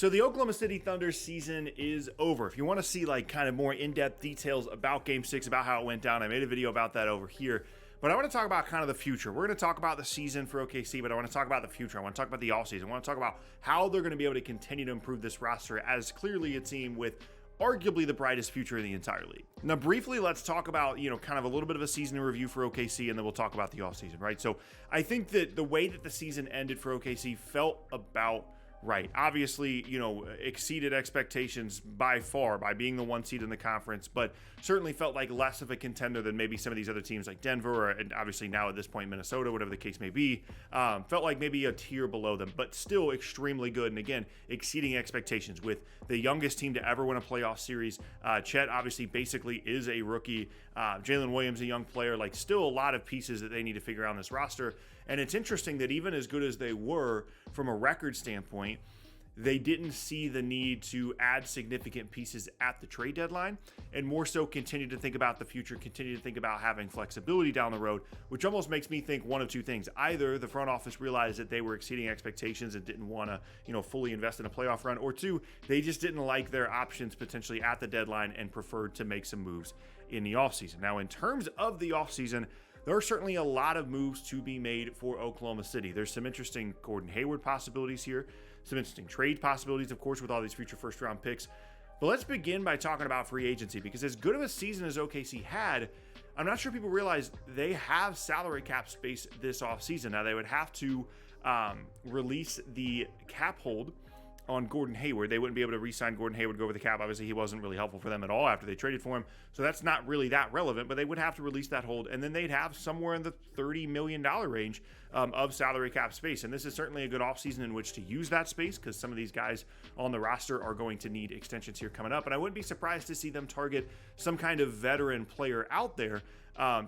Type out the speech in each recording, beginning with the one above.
So the Oklahoma City Thunder season is over. If you want to see like kind of more in-depth details about Game 6, about how it went down, I made a video about that over here. But I want to talk about kind of the future. We're going to talk about the season for OKC, but I want to talk about the future. I want to talk about the offseason. I want to talk about how they're going to be able to continue to improve this roster as clearly a team with arguably the brightest future in the entire league. Now, briefly, let's talk about, kind of a little bit of a season in review for OKC, and then we'll talk about the offseason, right? So I think that the way that the season ended for OKC felt about right. Obviously, exceeded expectations by far by being the 1 seed in the conference, but certainly felt like less of a contender than maybe some of these other teams like Denver, and obviously now at this point Minnesota, whatever the case may be. Felt like maybe a tier below them, but still extremely good. And again, exceeding expectations with the youngest team to ever win a playoff series. Chet obviously basically is a rookie. Jalen Williams, a young player, like still a lot of pieces that they need to figure out on this roster. And it's interesting that even as good as they were from a record standpoint, they didn't see the need to add significant pieces at the trade deadline, and more so continue to think about the future, continue to think about having flexibility down the road, which almost makes me think one of two things. Either the front office realized that they were exceeding expectations and didn't want to, fully invest in a playoff run, or two, they just didn't like their options potentially at the deadline and preferred to make some moves in the offseason. Now, in terms of the offseason, there are certainly a lot of moves to be made for Oklahoma City. There's some interesting Gordon Hayward possibilities here, some interesting trade possibilities, of course, with all these future first-round picks. But let's begin by talking about free agency, because as good of a season as OKC had, I'm not sure people realize they have salary cap space this offseason. Now, they would have to release the cap hold on Gordon Hayward. They wouldn't be able to re-sign Gordon Hayward, go over the cap. Obviously, he wasn't really helpful for them at all after they traded for him, so that's not really that relevant, but they would have to release that hold, and then they'd have somewhere in the $30 million range of salary cap space, and this is certainly a good offseason in which to use that space, because some of these guys on the roster are going to need extensions here coming up, and I wouldn't be surprised to see them target some kind of veteran player out there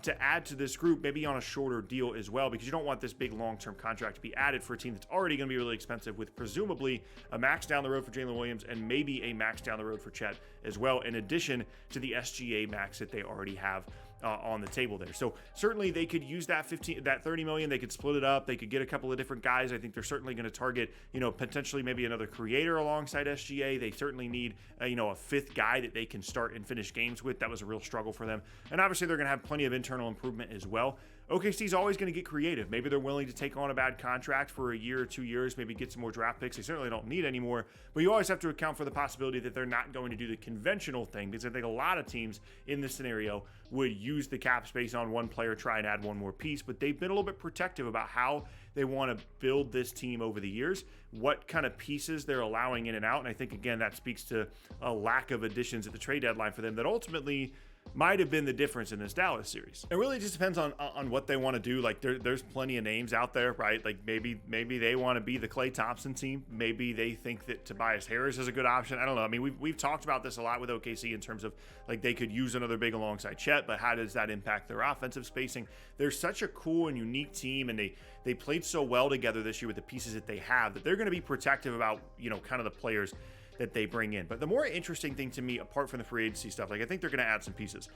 to add to this group, maybe on a shorter deal as well, because you don't want this big long-term contract to be added for a team that's already going to be really expensive, with presumably a max down the road for Jalen Williams and maybe a max down the road for Chet as well, in addition to the SGA max that they already have on the table there. So certainly they could use that $30 million. They could split it up. They could get a couple of different guys. I think they're certainly going to target, potentially maybe another creator alongside SGA. They certainly need, a fifth guy that they can start and finish games with. That was a real struggle for them. And obviously they're going to have plenty of internal improvement as well. OKC's always going to get creative. Maybe they're willing to take on a bad contract for a year or 2 years, maybe get some more draft picks. They certainly don't need anymore, but you always have to account for the possibility that they're not going to do the conventional thing, because I think a lot of teams in this scenario would use the cap space on one player, try and add one more piece, but they've been a little bit protective about how they want to build this team over the years, what kind of pieces they're allowing in and out, and I think, again, that speaks to a lack of additions at the trade deadline for them that ultimately might have been the difference in this Dallas series. It really just depends on what they want to do. Like there's plenty of names out there, right? Like maybe they want to be the Klay Thompson team. Maybe they think that Tobias Harris is a good option. I don't know. I mean, we've talked about this a lot with OKC in terms of like they could use another big alongside Chet, but how does that impact their offensive spacing? They're such a cool and unique team, and they played so well together this year with the pieces that they have, that they're going to be protective about, kind of the players that they bring in. But the more interesting thing to me, apart from the free agency stuff, like I think they're going to add some pieces,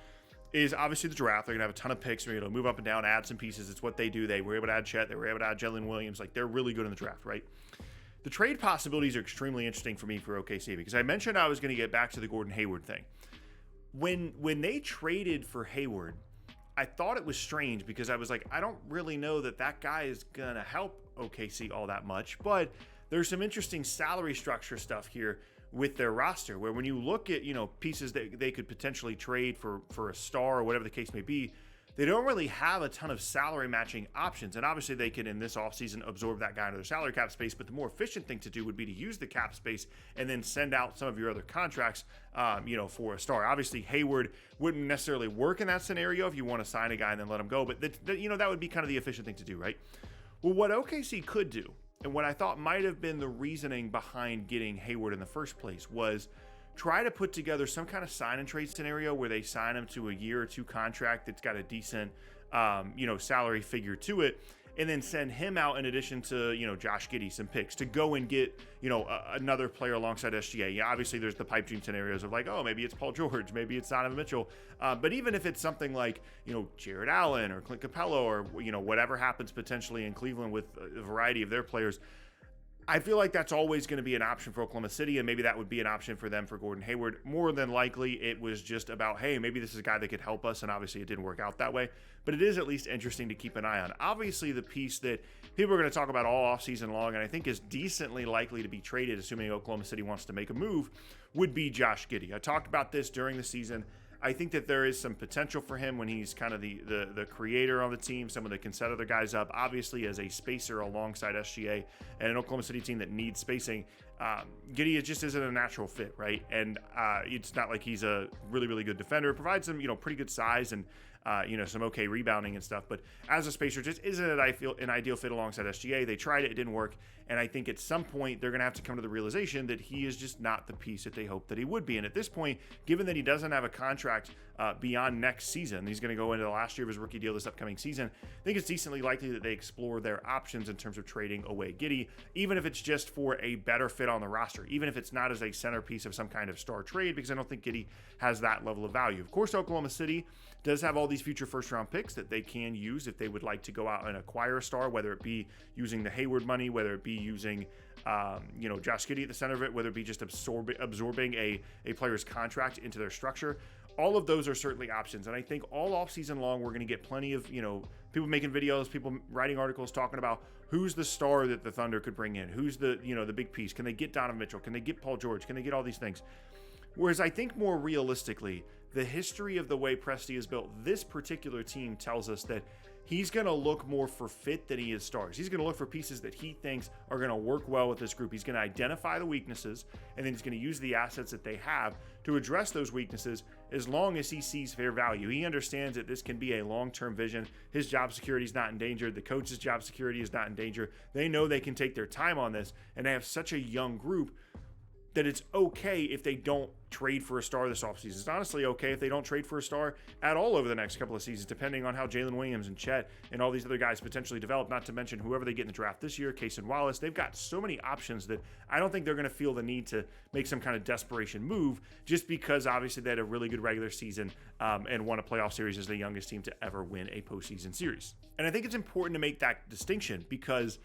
is obviously the draft. They're going to have a ton of picks. They're going to move up and down, add some pieces. It's what they do. They were able to add Chet. They were able to add Jalen Williams. Like they're really good in the draft, right? The trade possibilities are extremely interesting for me for OKC, because I mentioned I was going to get back to the Gordon Hayward thing. When they traded for Hayward, I thought it was strange, because I was like, I don't really know that guy is going to help OKC all that much, but there's some interesting salary structure stuff here with their roster, where when you look at, pieces that they could potentially trade for a star or whatever the case may be, they don't really have a ton of salary matching options. And obviously they can, in this offseason, absorb that guy into their salary cap space, but the more efficient thing to do would be to use the cap space and then send out some of your other contracts, for a star. Obviously Hayward wouldn't necessarily work in that scenario if you want to sign a guy and then let him go, but that would be kind of the efficient thing to do, right? Well, what OKC could do, and what I thought might have been the reasoning behind getting Hayward in the first place, was try to put together some kind of sign and trade scenario where they sign him to a year or two contract that's got a decent, salary figure to it, and then send him out in addition to, Josh Giddey, some picks to go and get, another player alongside SGA. Yeah, obviously there's the pipe dream scenarios of like, oh, maybe it's Paul George, maybe it's Donovan Mitchell. But even if it's something like, Jared Allen or Clint Capella or, whatever happens potentially in Cleveland with a variety of their players, I feel like that's always going to be an option for Oklahoma City, and maybe that would be an option for them for Gordon Hayward. More than likely, it was just about, hey, maybe this is a guy that could help us, and obviously it didn't work out that way. But it is at least interesting to keep an eye on. Obviously, the piece that people are going to talk about all offseason long, and I think is decently likely to be traded, assuming Oklahoma City wants to make a move, would be Josh Giddey. I talked about this during the season. I think that there is some potential for him when he's kind of the creator on the team, someone that can set other guys up, obviously as a spacer alongside SGA and an Oklahoma City team that needs spacing. Giddey just isn't a natural fit, right? And it's not like he's a really, really good defender. Provides some, pretty good size and, some okay rebounding and stuff. But as a spacer, just isn't an ideal fit alongside SGA. They tried it didn't work. And I think at some point they're going to have to come to the realization that he is just not the piece that they hoped that he would be. And at this point, given that he doesn't have a contract beyond next season, he's going to go into the last year of his rookie deal this upcoming season, I think it's decently likely that they explore their options in terms of trading away Giddey, even if it's just for a better fit on the roster, even if it's not as a centerpiece of some kind of star trade, because I don't think Giddey has that level of value. Of course, Oklahoma City does have all these future first-round picks that they can use if they would like to go out and acquire a star, whether it be using the Hayward money, whether it be using Josh Giddey at the center of it, whether it be just absorbing a player's contract into their structure. All of those are certainly options. And I think all offseason long, we're going to get plenty of, people making videos, people writing articles talking about who's the star that the Thunder could bring in, who's the big piece. Can they get Donovan Mitchell? Can they get Paul George? Can they get all these things? Whereas I think more realistically, the history of the way Presti is built, this particular team tells us that he's going to look more for fit than he is stars. He's going to look for pieces that he thinks are going to work well with this group. He's going to identify the weaknesses, and then he's going to use the assets that they have to address those weaknesses as long as he sees fair value. He understands that this can be a long-term vision. His job security is not endangered. The coach's job security is not in danger. They know they can take their time on this, and they have such a young group that it's okay if they don't trade for a star this offseason. It's honestly okay if they don't trade for a star at all over the next couple of seasons, depending on how Jalen Williams and Chet and all these other guys potentially develop, not to mention whoever they get in the draft this year, Case and Wallace. They've got so many options that I don't think they're going to feel the need to make some kind of desperation move just because obviously they had a really good regular season and won a playoff series as the youngest team to ever win a postseason series. And I think it's important to make that distinction because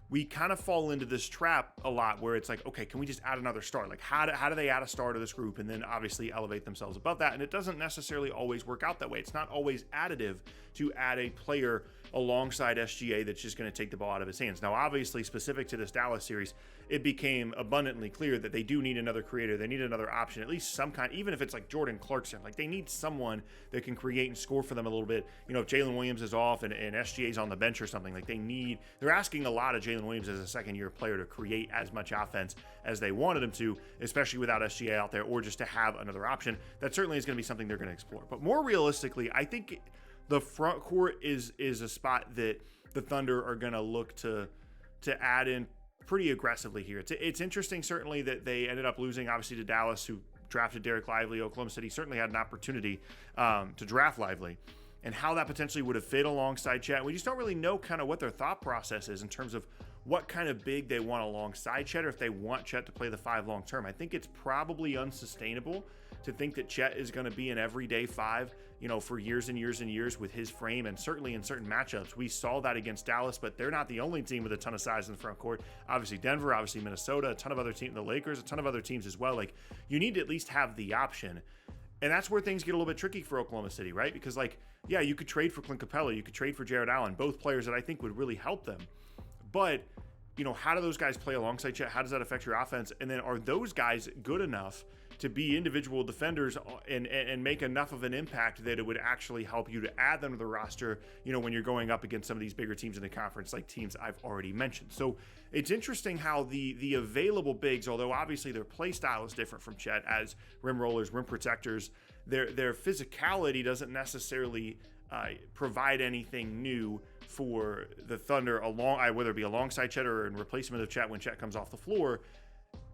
we kind of fall into this trap a lot where it's like, okay, can we just add another star? Like how do they add a star to this group and then obviously elevate themselves above that? And it doesn't necessarily always work out that way. It's not always additive to add a player alongside SGA that's just going to take the ball out of his hands. Now, obviously, specific to this Dallas series, it became abundantly clear that they do need another creator. They need another option, at least some kind, even if it's like Jordan Clarkson. Like they need someone that can create and score for them a little bit. If Jalen Williams is off and SGA's on the bench or something, like they're asking a lot of Jalen Williams as a second-year player to create as much offense as they wanted him to, especially without SGA out there, or just to have another option. That certainly is going to be something they're going to explore. But more realistically, I think the front court is a spot that the Thunder are going to look to add in pretty aggressively here. It's interesting, certainly, that they ended up losing, obviously, to Dallas, who drafted Derek Lively. Oklahoma City certainly had an opportunity to draft Lively, and how that potentially would have fit alongside Chet. We just don't really know kind of what their thought process is in terms of what kind of big they want alongside Chet, or if they want Chet to play the 5 long term. I think it's probably unsustainable to think that Chet is going to be an everyday 5, for years and years and years with his frame, and certainly in certain matchups. We saw that against Dallas, but they're not the only team with a ton of size in the front court. Obviously Denver, obviously Minnesota, a ton of other teams, the Lakers, a ton of other teams as well. Like, you need to at least have the option. And that's where things get a little bit tricky for Oklahoma City, right? Because, you could trade for Clint Capella, you could trade for Jared Allen, both players that I think would really help them. But, how do those guys play alongside Chet? How does that affect your offense? And then are those guys good enough to be individual defenders and make enough of an impact that it would actually help you to add them to the roster, when you're going up against some of these bigger teams in the conference, like teams I've already mentioned. So it's interesting how the available bigs, although obviously their play style is different from Chet as rim rollers, rim protectors, their physicality doesn't necessarily provide anything new for the Thunder, whether it be alongside Chet or in replacement of Chet when Chet comes off the floor.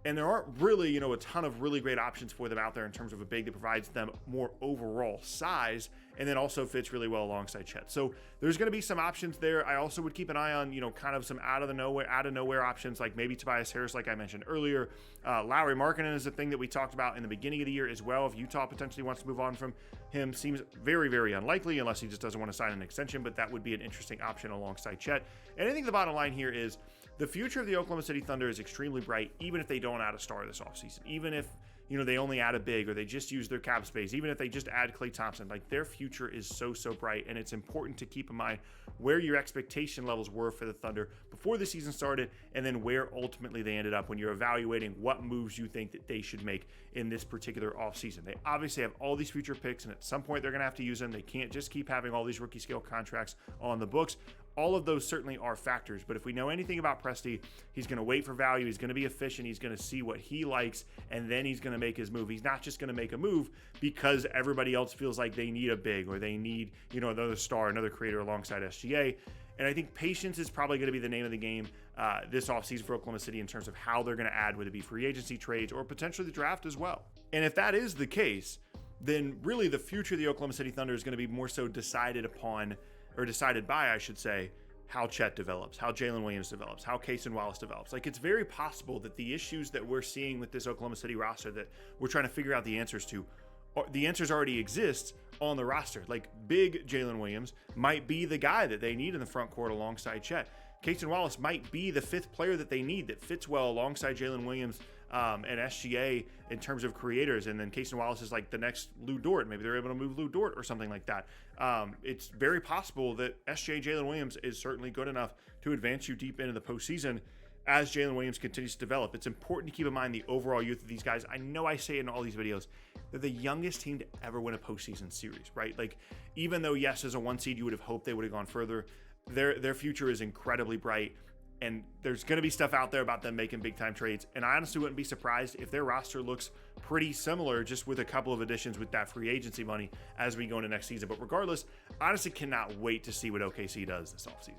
And there aren't really, a ton of really great options for them out there in terms of a big that provides them more overall size and then also fits really well alongside Chet. So there's going to be some options there. I also would keep an eye on, kind of some out of nowhere options, like maybe Tobias Harris, like I mentioned earlier. Lauri Markkanen is a thing that we talked about in the beginning of the year as well. If Utah potentially wants to move on from him, seems very, very unlikely unless he just doesn't want to sign an extension, but that would be an interesting option alongside Chet. And I think the bottom line here is the future of the Oklahoma City Thunder is extremely bright, even if they don't add a star this offseason, even if they only add a big, or they just use their cap space, even if they just add Klay Thompson. Like, their future is so bright, and it's important to keep in mind where your expectation levels were for the Thunder before the season started, and then where ultimately they ended up when you're evaluating what moves you think that they should make in this particular offseason. They obviously have all these future picks, and at some point they're going to have to use them. They can't just keep having all these rookie scale contracts on the books. All of those certainly are factors, but if we know anything about Presti, he's going to wait for value, he's going to be efficient, he's going to see what he likes, and then he's going to make his move. He's not just going to make a move because everybody else feels like they need a big, or they need, another star, another creator alongside SGA. And I think patience is probably going to be the name of the game this offseason for Oklahoma City in terms of how they're going to add, whether it be free agency trades or potentially the draft as well. And if that is the case, then really the future of the Oklahoma City Thunder is going to be more so decided by, I should say, how Chet develops, how Jalen Williams develops, how Cason Wallace develops. Like, it's very possible that the issues that we're seeing with this Oklahoma City roster that we're trying to figure out the answers to, the answers already exist on the roster. Like, big Jalen Williams might be the guy that they need in the front court alongside Chet. Cason Wallace might be the fifth player that they need that fits well alongside Jalen Williams and SGA in terms of creators. And then Cason Wallace is like the next Lou Dort. Maybe they're able to move Lou Dort or something like that. It's very possible that SGA Jalen Williams is certainly good enough to advance you deep into the postseason as Jalen Williams continues to develop. It's important to keep in mind the overall youth of these guys. I know I say it in all these videos, they're the youngest team to ever win a postseason series, right? Like, even though, yes, as a 1 seed, you would have hoped they would have gone further, their future is incredibly bright. And there's going to be stuff out there about them making big-time trades. And I honestly wouldn't be surprised if their roster looks pretty similar, just with a couple of additions with that free agency money as we go into next season. But regardless, honestly cannot wait to see what OKC does this offseason.